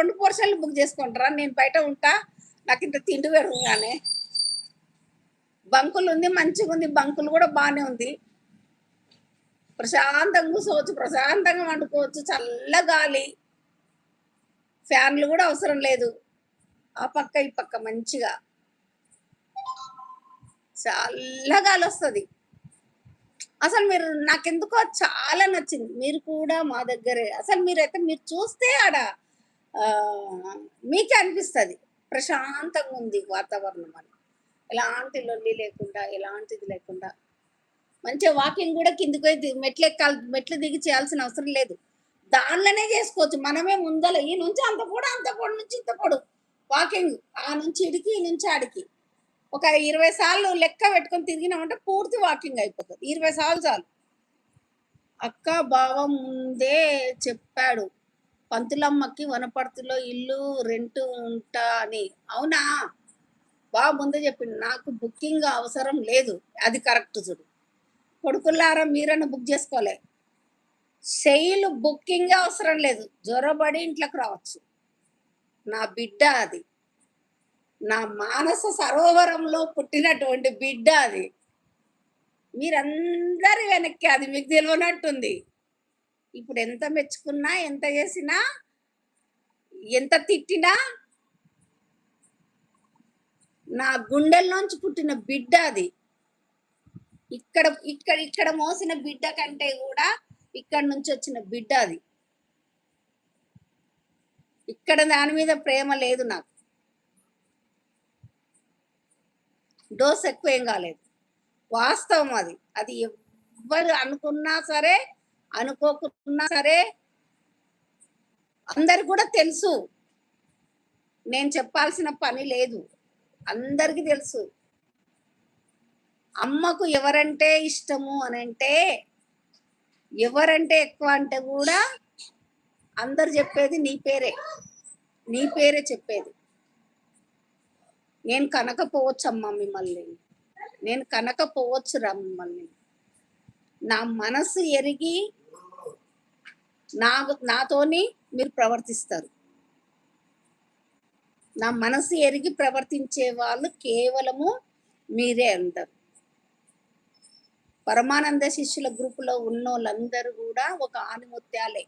2 పోర్షన్లు book చేసుకుంటారా? నేను బయట ఉంటా, నాకు ఇంత తిండి పెరగగానే. బంకులు ఉంది, మంచిగా ఉంది, బంకులు కూడా బాగానే ఉంది. ప్రశాంతంగా కూర్చోవచ్చు, ప్రశాంతంగా వండుకోవచ్చు, చల్ల గాలి, ఫ్యాన్లు కూడా అవసరం లేదు. ఆ పక్క ఈ పక్క మంచిగా చల్ల గాలి వస్తుంది. అసలు మీరు నాకెందుకో చాలా నచ్చింది. మీరు కూడా మా దగ్గరే, అసలు మీరు చూస్తే ఆడ మీకే అనిపిస్తుంది ప్రశాంతంగా ఉంది వాతావరణం అని. ఎలాంటి లొల్లి లేకుండా, ఎలాంటిది లేకుండా మంచిగా వాకింగ్ కూడా కిందికి పోయి మెట్లు దిగి చేయాల్సిన అవసరం లేదు. దానిలోనే చేసుకోవచ్చు. మనమే ముందల ఈ నుంచి అంత పొడు, అంత పొడు నుంచి ఇంత పొడు వాకింగ్, ఆ నుంచి ఇడికి, ఈ నుంచి ఆడికి ఒక 20 సార్లు లెక్క పెట్టుకొని తిరిగినామంటే పూర్తి వాకింగ్ అయిపోతుంది. 20 సార్లు చాలు. అక్క బావ ముందే చెప్పాడు, పంతులమ్మకి వనపర్తిలో ఇల్లు రెంట్ ఉంటా అని. అవునా? బావ ముందే చెప్పిండు. నాకు బుకింగ్ అవసరం లేదు. అది కరెక్ట్ చూడు. కొడుకులారా మీరన్నా బుక్ చేసుకోలే. శైలు బుకింగ్ అవసరం లేదు. జ్వరబడి ఇంట్లోకి రావచ్చు. నా బిడ్డ అది, నా మానస సరోవరంలో పుట్టినటువంటి బిడ్డ అది. మీరందరి వెనక్కి అది మీకు తెలియనట్టుంది. ఇప్పుడు ఎంత మెచ్చుకున్నా, ఎంత చేసినా, ఎంత తిట్టినా నా గుండెల్లోంచి పుట్టిన బిడ్డ అది. ఇక్కడ ఇక్కడ ఇక్కడ మోసిన బిడ్డ కంటే కూడా ఇక్కడ నుంచి వచ్చిన బిడ్డ అది. ఇక్కడ దాని మీద ప్రేమ లేదు నాకు. డోస్ ఎక్కువ ఏం కాలేదు. వాస్తవం అది. అది ఎవ్వరు అనుకున్నా సరే, అనుకోకున్నా సరే, అందరికి కూడా తెలుసు. నేను చెప్పాల్సిన పని లేదు, అందరికీ తెలుసు. అమ్మకు ఎవరంటే ఇష్టము అని అంటే, ఎవరంటే ఎక్కువ అంటే కూడా అందరు చెప్పేది నీ పేరే, నీ పేరే చెప్పేది. నేను కనకపోవచ్చు అమ్మ మిమ్మల్ని, నేను కనకపోవచ్చు రా మిమ్మల్ని. నా మనసు ఎరిగి నాతోని మీరు ప్రవర్తిస్తారు. నా మనసు ఎరిగి ప్రవర్తించే వాళ్ళు కేవలము మీరే అందరు. పరమానంద శిష్యుల గ్రూపులో ఉన్న వాళ్ళందరూ కూడా ఒక ఆనిముత్యాలే.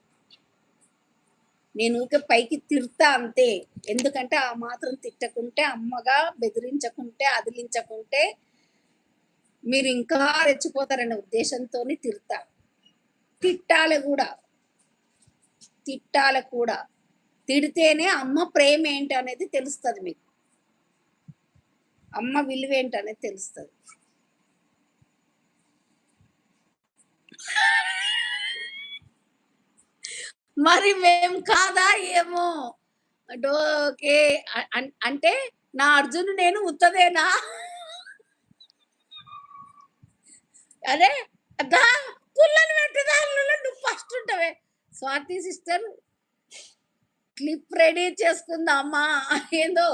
నేను ఊరికే పైకి తిడతా అంతే. ఎందుకంటే ఆ మాత్రం తిట్టకుంటే, అమ్మగా బెదిరించకుంటే, అదిలించకుంటే మీరు ఇంకా రెచ్చిపోతారనే ఉద్దేశంతో తిడతా. తిట్టాలి కూడా, తిట్టాలి కూడా. తిడితేనే అమ్మ ప్రేమ ఏంటి అనేది తెలుస్తుంది మీకు, అమ్మ విలువ ఏంటి అనేది తెలుస్తుంది. మరి మేము కాదా ఏమో. ఓకే అంటే నా అర్జును నేను ఉత్తదేనా? అరే అదా పుల్లని పెట్టేదాళ్ళు నువ్వు ఫస్ట్ ఉంటావే. స్వాతి సిస్టర్ క్లిప్ రెడీ చేసుకుందా అమ్మా ఏందో.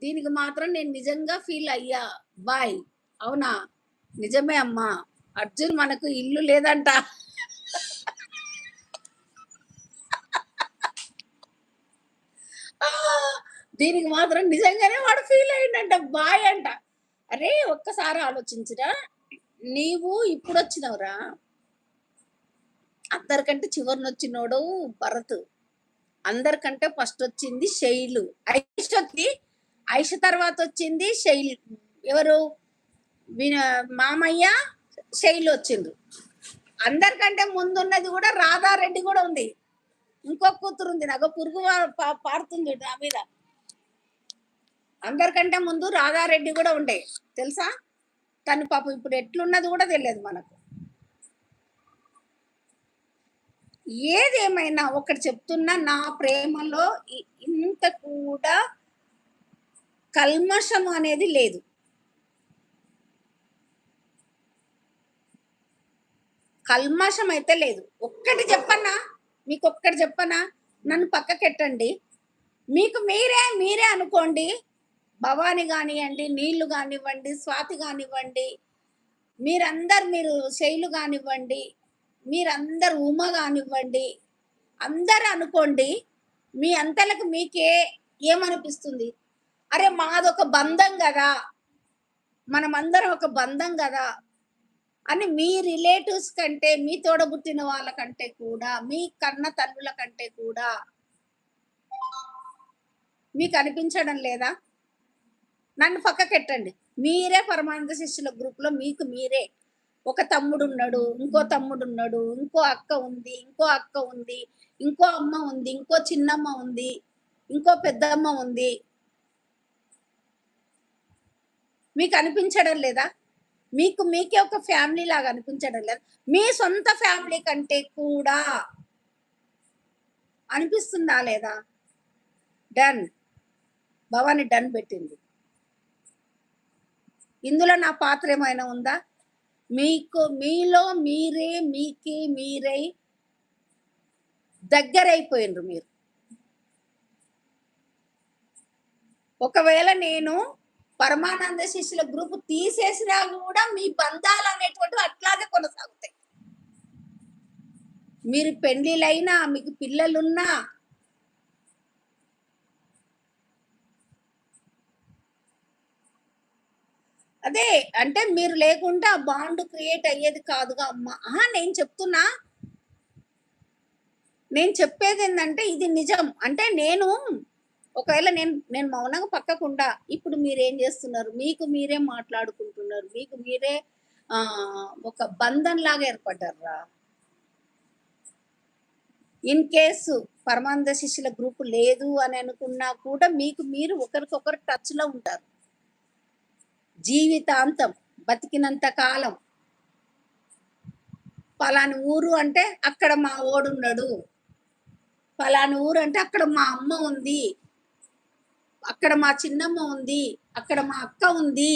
దీనికి మాత్రం నేను నిజంగా ఫీల్ అయ్యా. బాయ్. అవునా? నిజమే అమ్మా. అర్జున్ మనకు ఇల్లు లేదంట. దీనికి మాత్రం నిజంగానే వాడు ఫీల్ అయ్యిందంట. బాయ్ అంట. అరే ఒక్కసారి ఆలోచించరా, నీవు ఇప్పుడు వచ్చినవురా, అందరికంటే చివరిని వచ్చినోడు భరత్, అందరికంటే ఫస్ట్ వచ్చింది శైలు. ఐష తర్వాత వచ్చింది శైలు. ఎవరు? మామయ్య శైలు వచ్చిండ్రు. అందరికంటే ముందున్నది కూడా రాధారెడ్డి కూడా ఉంది. ఇంకొక కూతురు ఉంది, నాకు పురుగు పారుతుంది నా మీద. అందరికంటే ముందు రాధారెడ్డి కూడా ఉండే తెలుసా. తను పాపం ఇప్పుడు ఎట్లున్నది కూడా తెలియదు మనకు. ఏదేమైనా ఒకటి చెప్తున్నా, నా ప్రేమలో ఇంత కూడా కల్మషం అనేది లేదు. కల్మషం అయితే లేదు. ఒక్కటి చెప్పన్నా, మీకు ఒక్కటి చెప్పనా, నన్ను పక్కకెట్టండి, మీకు మీరే అనుకోండి. భవాని కానివ్వండి, నీళ్లు కానివ్వండి, స్వాతి కానివ్వండి, మీరు శైలు కానివ్వండి, మీరందరు ఉమ కానివ్వండి, అందరు అనుకోండి. మీ అంతలకు మీకే ఏమనిపిస్తుంది? అరే మాదొక బంధం గదా! మనమందరం ఒక బంధం గదా! అని మీ రిలేటివ్స్ కంటే, మీ తోడబుట్టిన వాళ్ళ కంటే కూడా, మీ కన్న తల్లుల కంటే కూడా మీకనిపించడం లేదా? నన్ను పక్కకెట్టండి. మీరే పరమానంద శిష్యుల గ్రూప్‌లో మీకు మీరే. ఒక తమ్ముడున్నాడు, ఇంకో తమ్ముడున్నాడు, ఇంకో అక్క ఉంది, ఇంకో అక్క ఉంది, ఇంకో అమ్మ ఉంది, ఇంకో చిన్నమ్మ ఉంది, ఇంకో పెద్దమ్మ ఉంది. మీకనిపించడం లేదా? మీకు మీకే ఒక ఫ్యామిలీ లాగా అనిపించడం లేదా? మీ సొంత ఫ్యామిలీ కంటే కూడా అనిపిస్తుందా లేదా? డన్. భవాని డన్ పెట్టింది. ఇందులో నా పాత్ర ఏమైనా ఉందా? మీకు మీలో మీరే మీకి మీరై దగ్గరైపోయిండ్రు మీరు. ఒకవేళ నేను పరమానంద శిష్యుల గ్రూప్ తీసేసినా కూడా మీ బంధాలు అనేటువంటివి అట్లాగే కొనసాగుతాయి. మీరు పెళ్లిళ్ళైనా, మీకు పిల్లలున్నా, అదే అంటే మీరు లేకుంటే ఆ బాండ్ క్రియేట్ అయ్యేది కాదుగా అమ్మ. నేను చెప్పేది ఏంటంటే ఇది నిజం. అంటే నేను ఒకవేళ నేను మౌనంగా పక్కకుండా ఇప్పుడు మీరేం చేస్తున్నారు? మీకు మీరే మాట్లాడుకుంటున్నారు. మీకు మీరే ఒక బంధంలాగా ఏర్పడ్డారురా. ఇన్ కేసు పరమానంద శిష్యుల గ్రూప్ లేదు అని అనుకున్నా కూడా మీకు మీరు ఒకరికొకరు టచ్‌లో ఉంటారు. జీవితాంతం బతికినంత కాలం. పలాని ఊరు అంటే అక్కడ మా ఓడున్నాడు. పలాని ఊరు అంటే అక్కడ మా అమ్మ ఉంది. అక్కడ మా చిన్నమ్మ ఉంది. అక్కడ మా అక్క ఉంది.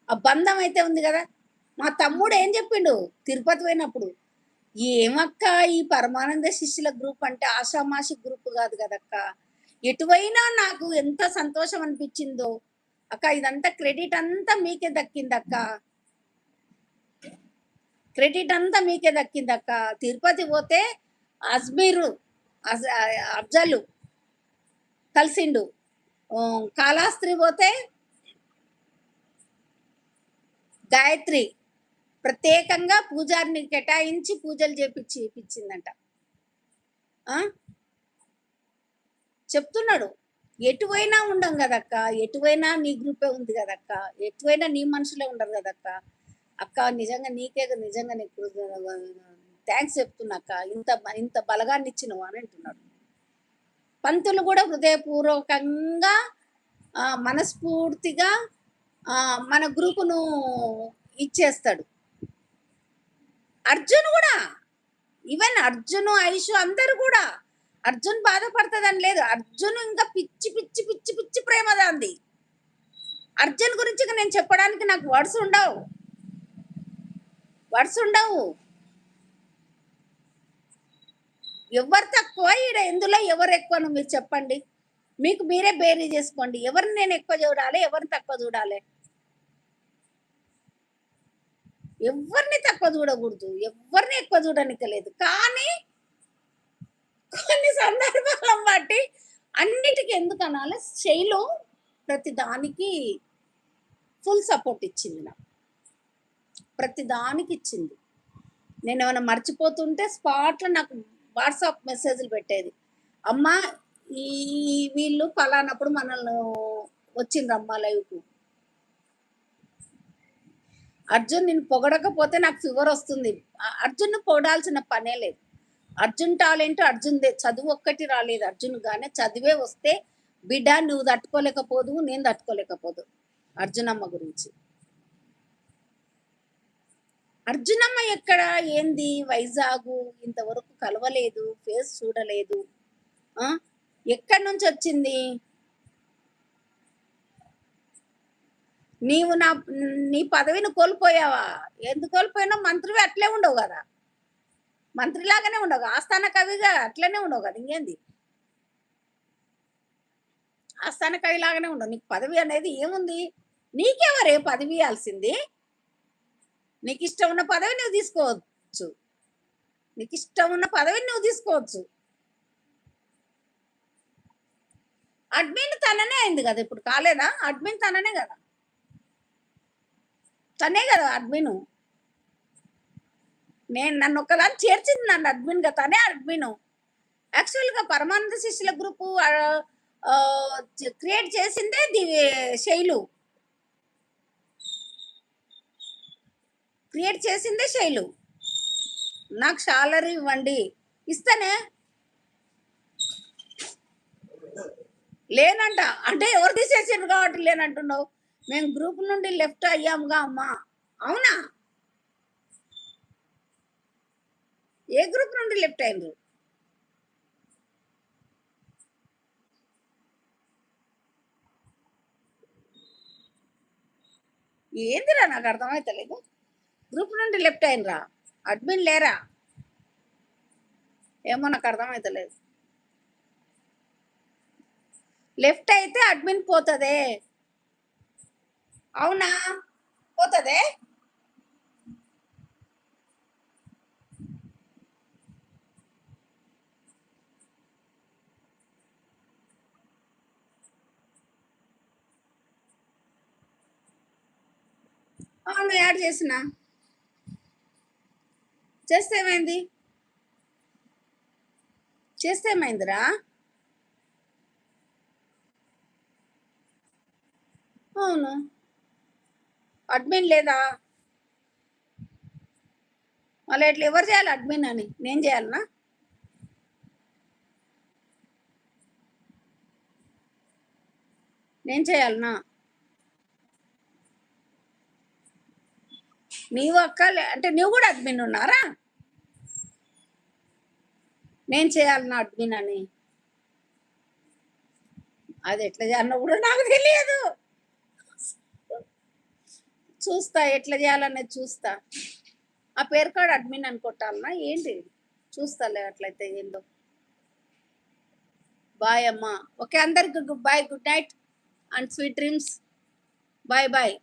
ఆ బంధం అయితే ఉంది కదా. మా తమ్ముడు ఏం చెప్పిండు తిరుపతి పోయినప్పుడు, ఏమక్క ఈ పరమానంద శిష్యుల గ్రూప్ అంటే ఆషామాషి గ్రూప్ కాదు కదక్క. ఎటువైనా నాకు ఎంత సంతోషం అనిపించిందో అక్క. ఇదంతా క్రెడిట్ అంతా మీకే దక్కిందక్క. క్రెడిట్ అంతా మీకే దక్కిందక్క. తిరుపతి పోతే అజ్మీరు అఫ్జలు కలిసిండు. కాళహస్తి పోతే గాయత్రి ప్రత్యేకంగా పూజారిని కేటాయించి పూజలు చేపించిందంట. చెప్తున్నాడు. ఎటువైనా ఉండం కదక్క. ఎటువైనా నీ గ్రూపే ఉంది కదక్క. ఎటువైనా నీ మనుషులే ఉండరు కదక్క. అక్క నిజంగా నీకే నిజంగా నీకు థ్యాంక్స్ చెప్తున్నా అక్క. ఇంత ఇంత బలగాన్ని ఇచ్చినవు అని అంటున్నాడు. పంతులు కూడా హృదయపూర్వకంగా మనస్ఫూర్తిగా మన గ్రూపును ఇచ్చేస్తాడు. అర్జున్ కూడా, ఈవెన్ అర్జున్ ఐషు అందరు కూడా. అర్జున్ బాధపడుతుందని లేదు. అర్జున్ ఇంకా పిచ్చి పిచ్చి పిచ్చి పిచ్చి ప్రేమ దాంది. అర్జున్ గురించి నేను చెప్పడానికి నాకు వర్డ్స్ ఉండవు. ఎవరు తక్కువ ఈడ ఎందులో ఎవరు ఎక్కువను మీరు చెప్పండి. మీకు మీరే బేరీ చేసుకోండి. ఎవరిని నేను ఎక్కువ చూడాలి, ఎవరిని తక్కువ చూడాలి? ఎవరిని తక్కువ చూడకూడదు, ఎవరిని ఎక్కువ చూడడానికి లేదు. కానీ కొన్ని సందర్భాలను బట్టి అన్నిటికీ ఎందుకు అనాలి, శైలు ప్రతి దానికి ఫుల్ సపోర్ట్ ఇచ్చింది. నాకు ప్రతి దానికి ఇచ్చింది. నేను ఏమైనా మర్చిపోతుంటే స్పాట్లో నాకు వాట్సాప్ మెసేజ్లు పెట్టేది. అమ్మా ఈ వీళ్ళు పలానప్పుడు మనల్ని వచ్చిండ్రమ్మా లైవ్కు. అర్జున్ నేను పొగడకపోతే నాకు ఫీవర్ వస్తుంది. అర్జున్ పొగడాల్సిన పనే లేదు. అర్జున్ టాలెంట్ అర్జున్దే. చదువు ఒక్కటి రాలేదు అర్జున్ గానే. చదివే వస్తే బిడ్డ నువ్వు తట్టుకోలేకపోదు, నేను తట్టుకోలేకపోదు. అర్జునమ్మ గురించి అర్జునమ్మ ఎక్కడ ఏంది వైజాగు ఇంతవరకు కలవలేదు, ఫేస్ చూడలేదు. ఎక్కడి నుంచి వచ్చింది? నీవు నీ పదవిని కోల్పోయావా? ఎందుకు కోల్పోయినావు? మంత్రివి అట్లే ఉండవు కదా. మంత్రిలాగానే ఉండవు, ఆస్థాన కవిగా అట్లనే ఉండవు కదా. ఇంకేంది, ఆస్థాన కవి లాగానే ఉండవు. నీకు పదవి అనేది ఏముంది? నీకెవరే పదవి ఇవ్వాల్సింది? నీకు ఇష్టం ఉన్న పదవి నువ్వు తీసుకోవచ్చు. నీకు ఇష్టం ఉన్న పదవిని నువ్వు తీసుకోవచ్చు. అడ్మిన్ తననే అయింది కదా, ఇప్పుడు కాలేదా? అడ్మిన్ తననే కదా, తనే కదా అడ్మిన్. నన్ను ఒకదాన్ని చేర్చింది, నన్ను అడ్మిన్గా, తనే అడ్మిన్. యాక్చువల్గా పరమానంద శిష్యుల గ్రూపు క్రియేట్ చేసిందే శైలు. క్రియేట్ చేసిందే శైలు. నాకు సాలరీ ఇవ్వండి, ఇస్తానే. లేనంట అంటే ఎవరు తీసేసారు కాబట్టి లేనంటున్నావు? మేము గ్రూప్ నుండి లెఫ్ట్ అయ్యాముగా అమ్మా. అవునా? ఏ గ్రూప్ నుండి లెఫ్ట్ అయిండ్రు? ఏందిరా నాకు అర్థమవుతలేదు. గ్రూప్ నుండి లెఫ్ట్ అయినరా? అడ్మిన్ లేరా? ఏమో నాకు అర్థమవుతలేదు. లెఫ్ట్ అయితే అడ్మిన్ పోతుందే. అవునా? పోతుందే. అవును, యాడ్ చేసిన. చేస్తే ఏమైంది? చేస్తే ఏమైందిరా? అవును, అడ్మిన్ లేదా? మళ్ళీ ఎట్లా ఎవరు చేయాలి అడ్మిన్ అని? నేను చేయాలనా? నేను చేయాలనా? నీవు అక్క అంటే నువ్వు కూడా అడ్మిన్ ఉన్నారా? నేను చేయాలనా అడ్మిన్ అని? అది ఎట్లా చేయాలన్నా కూడా నాకు తెలియదు. చూస్తా ఎట్లా చేయాలనేది చూస్తా. ఆ పేరు కార్డు అడ్మిన్ అని కొట్టాలనా ఏంటి? చూస్తాలే అట్లయితే ఏందో. బాయ్ అమ్మా. ఓకే, అందరికి bye, good night and sweet dreams. Bye bye.